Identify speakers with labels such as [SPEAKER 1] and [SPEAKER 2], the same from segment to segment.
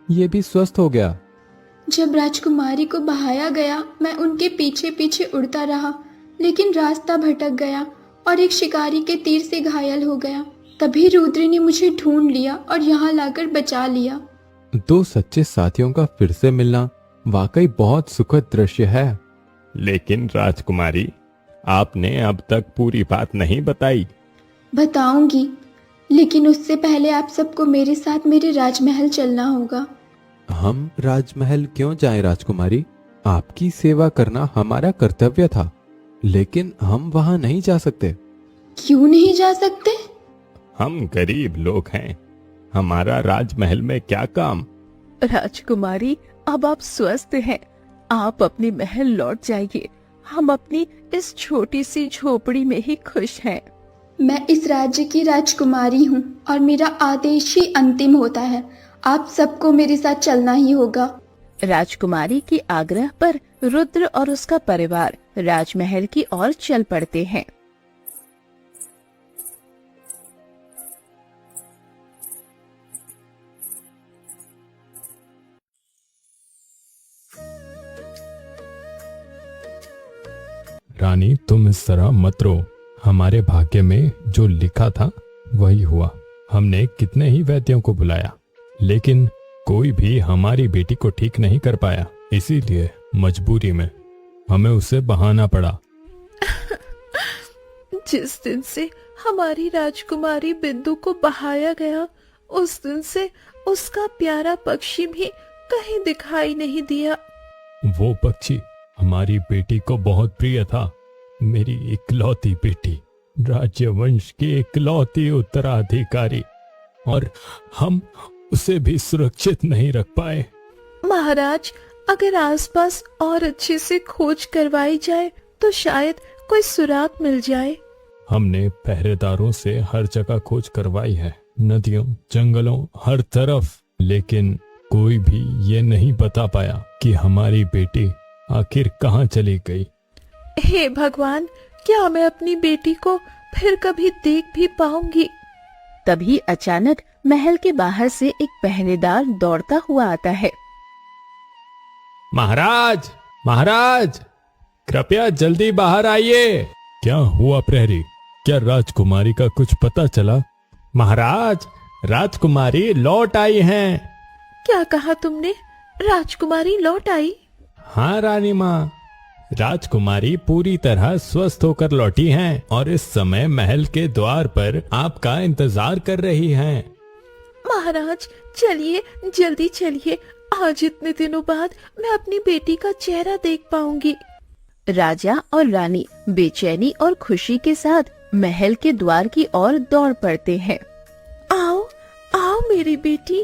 [SPEAKER 1] ये भी स्वस्थ हो गया।
[SPEAKER 2] जब राजकुमारी को बहाया गया मैं उनके पीछे पीछे उड़ता रहा, लेकिन रास्ता भटक गया और एक शिकारी के तीर से घायल हो गया। तभी रुद्र ने मुझे ढूंढ लिया और यहाँ लाकर बचा लिया।
[SPEAKER 1] दो सच्चे साथियों का फिर से मिलना वाकई बहुत सुखद दृश्य है।
[SPEAKER 3] लेकिन राजकुमारी, आपने अब तक पूरी बात नहीं बताई।
[SPEAKER 2] बताऊंगी, लेकिन उससे पहले आप सबको मेरे साथ मेरे राजमहल चलना होगा।
[SPEAKER 1] हम राजमहल क्यों जाएं राजकुमारी? आपकी सेवा करना हमारा कर्तव्य था, लेकिन हम वहां नहीं जा सकते।
[SPEAKER 2] क्यों नहीं जा सकते?
[SPEAKER 3] हम गरीब लोग हैं, हमारा राजमहल में क्या काम।
[SPEAKER 4] राजकुमारी, अब आप स्वस्थ हैं, आप अपने महल लौट जाइए। हम अपनी इस छोटी सी झोपड़ी में ही खुश हैं।
[SPEAKER 2] मैं इस राज्य की राजकुमारी हूँ और मेरा आदेश ही अंतिम होता है। आप सबको मेरे साथ चलना ही होगा।
[SPEAKER 4] राजकुमारी की आग्रह पर रुद्र और उसका परिवार राजमहल की ओर चल पड़ते हैं।
[SPEAKER 3] रानी, तुम इस तरह मत रो। हमारे भाग्य में जो लिखा था वही हुआ। हमने कितने ही वैद्यों को बुलाया, लेकिन कोई भी हमारी बेटी को ठीक नहीं कर पाया। इसीलिए मजबूरी में हमें उसे बहाना पड़ा।
[SPEAKER 4] जिस दिन से हमारी राजकुमारी बिंदु को बहाया गया, उस दिन से उसका प्यारा पक्षी भी कहीं दिखाई नहीं दिया।
[SPEAKER 3] वो पक्षी हमारी बेटी को बहुत प्रिय था। मेरी इकलौती बेटी, राज्यवंश की इकलौती उत्तराधिकारी, और हम उसे भी सुरक्षित नहीं रख पाए।
[SPEAKER 4] महाराज, अगर आसपास और अच्छे से खोज करवाई जाए तो शायद कोई सुराग मिल जाए।
[SPEAKER 3] हमने पहरेदारों से हर जगह खोज करवाई है, नदियों, जंगलों, हर तरफ, लेकिन कोई भी ये नहीं बता पाया कि हमारी बेटी आखिर कहाँ चली गई।
[SPEAKER 4] हे भगवान, क्या मैं अपनी बेटी को फिर कभी देख भी पाऊंगी? तभी अचानक महल के बाहर से एक पहरेदार दौड़ता हुआ आता है।
[SPEAKER 3] महाराज, महाराज, कृपया जल्दी बाहर आइए। क्या हुआ प्रहरी? क्या राजकुमारी का कुछ पता चला? महाराज, राजकुमारी लौट आई हैं।
[SPEAKER 4] क्या कहा तुमने? राजकुमारी लौट आई?
[SPEAKER 3] हाँ रानी माँ, राजकुमारी पूरी तरह स्वस्थ होकर लौटी हैं और इस समय महल के द्वार पर आपका इंतजार कर रही हैं।
[SPEAKER 4] महाराज, चलिए, जल्दी चलिए। आज इतने दिनों बाद मैं अपनी बेटी का चेहरा देख पाऊंगी। राजा और रानी बेचैनी और खुशी के साथ महल के द्वार की ओर दौड़ पड़ते हैं। आओ, आओ मेरी बेटी।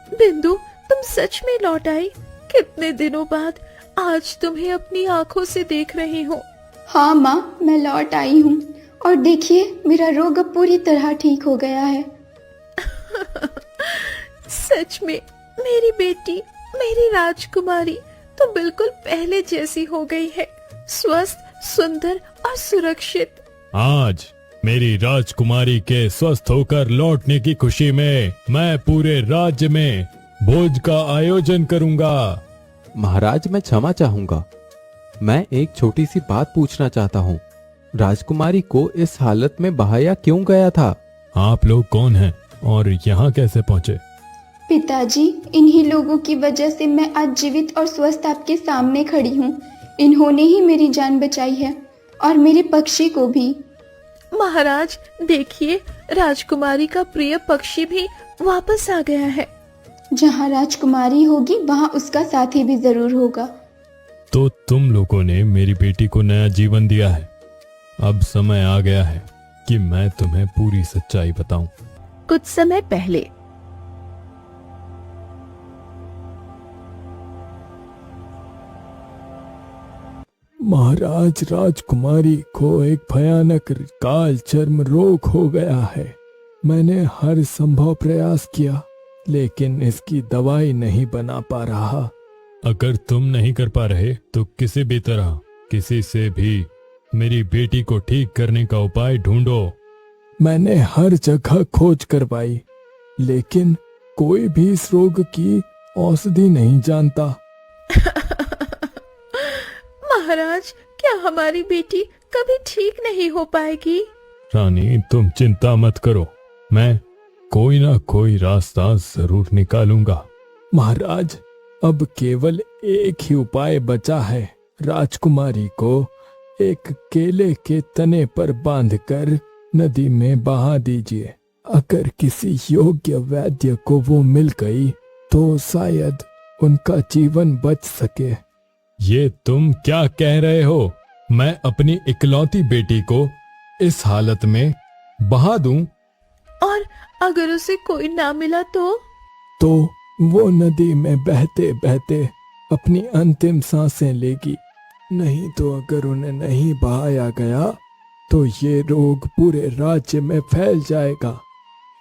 [SPEAKER 4] बिंदु, तुम सच में लौट आई। कितने दिनों बाद आज तुम्हें अपनी आंखों से देख रही हूँ।
[SPEAKER 2] हाँ माँ, मैं लौट आई हूँ और देखिए, मेरा रोग अब पूरी तरह ठीक हो गया है।
[SPEAKER 4] सच में मेरी बेटी, मेरी राजकुमारी तो बिल्कुल पहले जैसी हो गई है, स्वस्थ, सुंदर और सुरक्षित।
[SPEAKER 3] आज मेरी राजकुमारी के स्वस्थ होकर लौटने की खुशी में मैं पूरे राज्य में भोज का आयोजन करूंगा।
[SPEAKER 1] महाराज, मैं क्षमा चाहूंगा। मैं एक छोटी सी बात पूछना चाहता हूँ। राजकुमारी को इस हालत में बहाया क्यों गया था?
[SPEAKER 3] आप लोग कौन हैं और यहाँ कैसे पहुँचे?
[SPEAKER 2] पिताजी, इन्हीं लोगों की वजह से मैं आज जीवित और स्वस्थ आपके सामने खड़ी हूँ। इन्होंने ही मेरी जान बचाई है और मेरे पक्षी को भी।
[SPEAKER 4] महाराज, देखिए, राजकुमारी का प्रिय पक्षी भी वापस आ गया है।
[SPEAKER 2] जहाँ राजकुमारी होगी वहाँ उसका साथी भी जरूर होगा।
[SPEAKER 3] तो तुम लोगों ने मेरी बेटी को नया जीवन दिया है। अब समय आ गया है कि मैं तुम्हें पूरी सच्चाई बताऊं।
[SPEAKER 4] कुछ समय पहले
[SPEAKER 3] महाराज, राजकुमारी को एक भयानक काल चर्म रोग हो गया है। मैंने हर संभव प्रयास किया, लेकिन इसकी दवाई नहीं बना पा रहा। अगर तुम नहीं कर पा रहे तो किसी भी तरह, किसी से भी मेरी बेटी को ठीक करने का उपाय ढूंढो। मैंने हर जगह खोज करवाई, लेकिन कोई भी इस रोग की औषधि नहीं जानता।
[SPEAKER 4] महाराज, क्या हमारी बेटी कभी ठीक नहीं हो पाएगी?
[SPEAKER 3] रानी, तुम चिंता मत करो, मैं कोई ना कोई रास्ता जरूर निकालूंगा। महाराज, अब केवल एक ही उपाय बचा है। राजकुमारी को एक केले के तने पर बांधकर नदी में बहा दीजिए। अगर किसी योग्य वैद्य को वो मिल गई तो शायद उनका जीवन बच सके। ये तुम क्या कह रहे हो? मैं अपनी इकलौती बेटी को इस हालत में बहा दूं?
[SPEAKER 4] और अगर उसे कोई ना मिला
[SPEAKER 3] तो वो नदी में बहते बहते अपनी अंतिम सांसें लेगी। नहीं तो अगर उन्हें नहीं बहाया गया तो ये रोग पूरे राज्य में फैल जाएगा।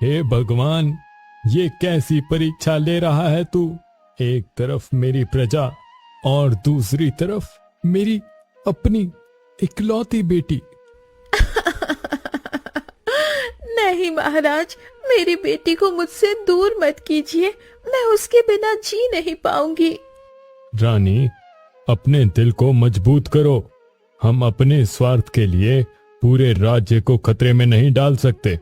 [SPEAKER 3] हे भगवान, ये कैसी परीक्षा ले रहा है तू? एक तरफ मेरी प्रजा और दूसरी तरफ मेरी अपनी इकलौती बेटी।
[SPEAKER 4] नहीं महाराज, मेरी बेटी को मुझसे दूर मत कीजिए, मैं उसके बिना जी नहीं पाऊंगी।
[SPEAKER 3] रानी, अपने दिल को मजबूत करो। हम अपने स्वार्थ के लिए पूरे राज्य को खतरे में नहीं डाल सकते।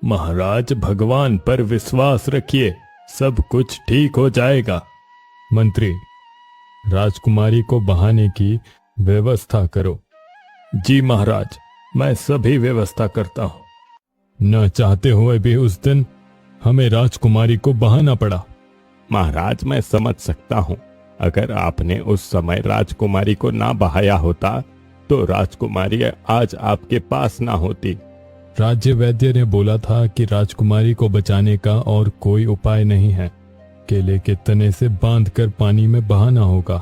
[SPEAKER 3] महाराज, भगवान पर विश्वास रखिए, सब कुछ ठीक हो जाएगा। मंत्री, राजकुमारी को बहाने की व्यवस्था करो। जी महाराज, मैं सभी व्यवस्था करता हूँ। न चाहते हुए भी उस दिन हमें राजकुमारी को बहाना पड़ा।
[SPEAKER 5] महाराज, मैं समझ सकता हूँ। अगर आपने उस समय राजकुमारी को ना बहाया होता तो राजकुमारी आज आपके पास ना होती।
[SPEAKER 3] राज्य वैद्य ने बोला था कि राजकुमारी को बचाने का और कोई उपाय नहीं है। केले के तने से बांधकर पानी में बहाना होगा।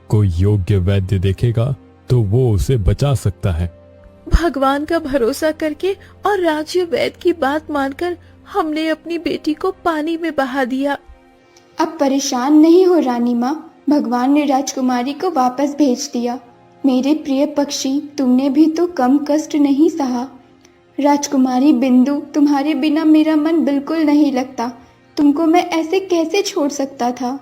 [SPEAKER 3] कोई योग्य वैद्य देखेगा तो वो उसे बचा सकता है।
[SPEAKER 4] भगवान का भरोसा करके और राज्य वैद्य की बात मानकर हमने अपनी बेटी को पानी में बहा दिया।
[SPEAKER 2] अब परेशान नहीं हो रानी माँ, भगवान ने राजकुमारी को वापस भेज दिया। मेरे प्रिय पक्षी, तुमने भी तो कम कष्ट नहीं सहा। राजकुमारी बिंदु, तुम्हारे बिना मेरा मन बिल्कुल नहीं लगता। तुमको मैं ऐसे कैसे छोड़ सकता था?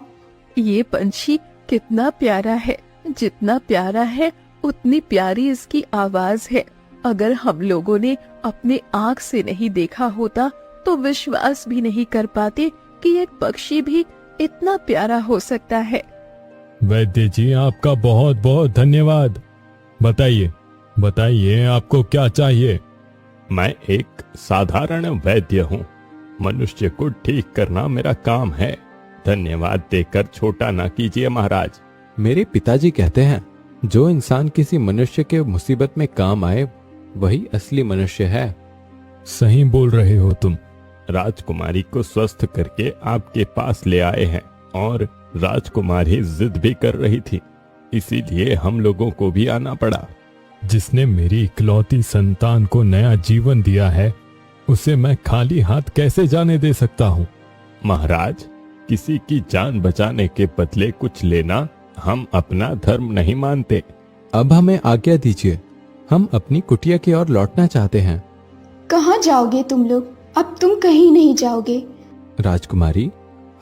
[SPEAKER 4] ये पंछी कितना प्यारा है, जितना प्यारा है उतनी प्यारी इसकी आवाज है। अगर हम लोगों ने अपने आँख से नहीं देखा होता तो विश्वास भी नहीं कर पाते कि एक पक्षी भी इतना प्यारा हो सकता है।
[SPEAKER 3] वैद्य जी, आपका बहुत बहुत धन्यवाद। बताइए आपको क्या चाहिए?
[SPEAKER 5] मैं एक साधारण वैद्य हूँ। मनुष्य को ठीक करना मेरा काम है। धन्यवाद देकर छोटा ना कीजिए महाराज।
[SPEAKER 1] मेरे पिताजी कहते हैं, जो इंसान किसी मनुष्य के मुसीबत में काम आए वही असली मनुष्य है।
[SPEAKER 3] सही बोल रहे हो तुम।
[SPEAKER 5] राजकुमारी को स्वस्थ करके आपके पास ले आए हैं और राजकुमारी जिद भी कर रही थी, इसीलिए हम लोगों को भी आना पड़ा।
[SPEAKER 3] जिसने मेरी इकलौती संतान को नया जीवन दिया है, उसे मैं खाली हाथ कैसे जाने दे सकता हूँ?
[SPEAKER 5] महाराज, किसी की जान बचाने के बदले कुछ लेना हम अपना धर्म नहीं मानते।
[SPEAKER 1] अब हमें आज्ञा दीजिए, हम अपनी कुटिया की ओर लौटना चाहते हैं।
[SPEAKER 2] कहाँ जाओगे तुम लोग? अब तुम कहीं नहीं जाओगे।
[SPEAKER 1] राजकुमारी,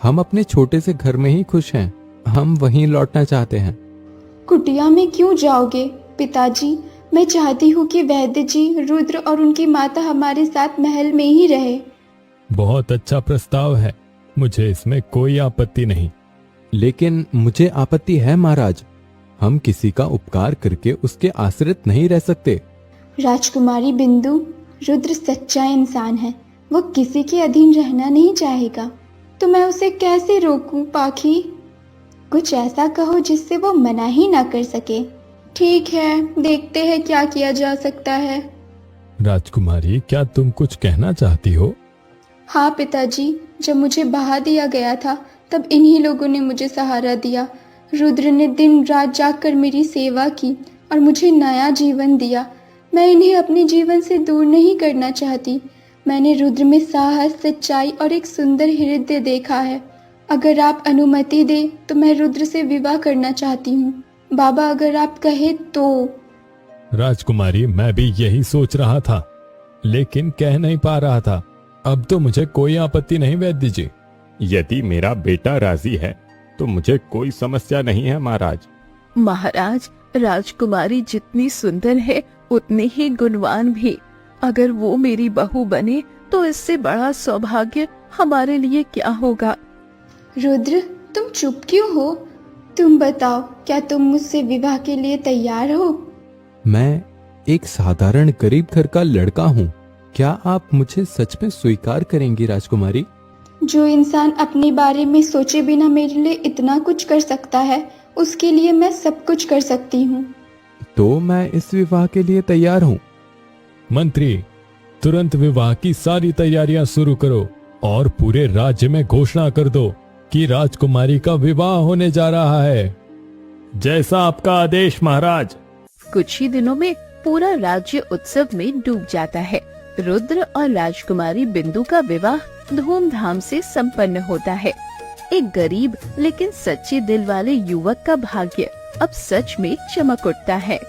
[SPEAKER 1] हम अपने छोटे से घर में ही खुश हैं। हम वहीं लौटना चाहते हैं।
[SPEAKER 2] कुटिया में क्यों जाओगे? पिताजी, मैं चाहती हूँ कि वैद्य जी, रुद्र और उनकी माता हमारे साथ महल में ही रहे।
[SPEAKER 3] बहुत अच्छा प्रस्ताव है, मुझे इसमें कोई आपत्ति नहीं।
[SPEAKER 1] लेकिन मुझे आपत्ति है महाराज। हम किसी का उपकार करके उसके आश्रित नहीं रह सकते।
[SPEAKER 2] राजकुमारी बिंदु, रुद्र सच्चा इंसान है। वो किसी के अधीन रहना नहीं चाहेगा, तो मैं उसे कैसे रोकूं? पाखी, कुछ ऐसा कहो जिससे वो मना ही ना कर सके। ठीक है, देखते हैं क्या किया जा सकता है।
[SPEAKER 3] राजकुमारी, क्या तुम कुछ कहना चाहती हो?
[SPEAKER 2] हाँ पिताजी, जब मुझे बहा दिया गया था तब इन्हीं लोगों ने मुझे सहारा दिया। रुद्र ने दिन रात जागकर मेरी सेवा की और मुझे नया जीवन दिया। मैं इन्हें अपने जीवन से दूर नहीं करना चाहती। मैंने रुद्र में साहस, सच्चाई और एक सुंदर हृदय देखा है। अगर आप अनुमति दें तो मैं रुद्र से विवाह करना चाहती हूँ। बाबा, अगर आप कहे तो।
[SPEAKER 3] राजकुमारी, मैं भी यही सोच रहा था, लेकिन कह नहीं पा रहा था। अब तो मुझे कोई आपत्ति नहीं वैद्य जी।
[SPEAKER 5] यदि मेरा बेटा राजी है तो मुझे कोई समस्या नहीं है महाराज।
[SPEAKER 4] महाराज, राजकुमारी जितनी सुंदर है उतनी ही गुणवान भी। अगर वो मेरी बहू बने तो इससे बड़ा सौभाग्य हमारे लिए क्या होगा।
[SPEAKER 2] रुद्र, तुम चुप क्यों हो? तुम बताओ, क्या तुम मुझसे विवाह के लिए तैयार हो?
[SPEAKER 1] मैं एक साधारण गरीब घर का लड़का हूँ। क्या आप मुझे सच में स्वीकार करेंगी राजकुमारी?
[SPEAKER 2] जो इंसान अपने बारे में सोचे बिना मेरे लिए इतना कुछ कर सकता है, उसके लिए मैं सब कुछ कर सकती हूँ।
[SPEAKER 1] तो मैं इस विवाह के लिए तैयार हूँ।
[SPEAKER 3] मंत्री, तुरंत विवाह की सारी तैयारियां शुरू करो और पूरे राज्य में घोषणा कर दो कि राजकुमारी का विवाह होने जा रहा है।
[SPEAKER 5] जैसा आपका आदेश महाराज।
[SPEAKER 4] कुछ ही दिनों में पूरा राज्य उत्सव में डूब जाता है। रुद्र और राजकुमारी बिंदु का विवाह धूमधाम से संपन्न होता है। एक गरीब लेकिन सच्चे दिल वाले युवक का भाग्य अब सच में चमक उठता है।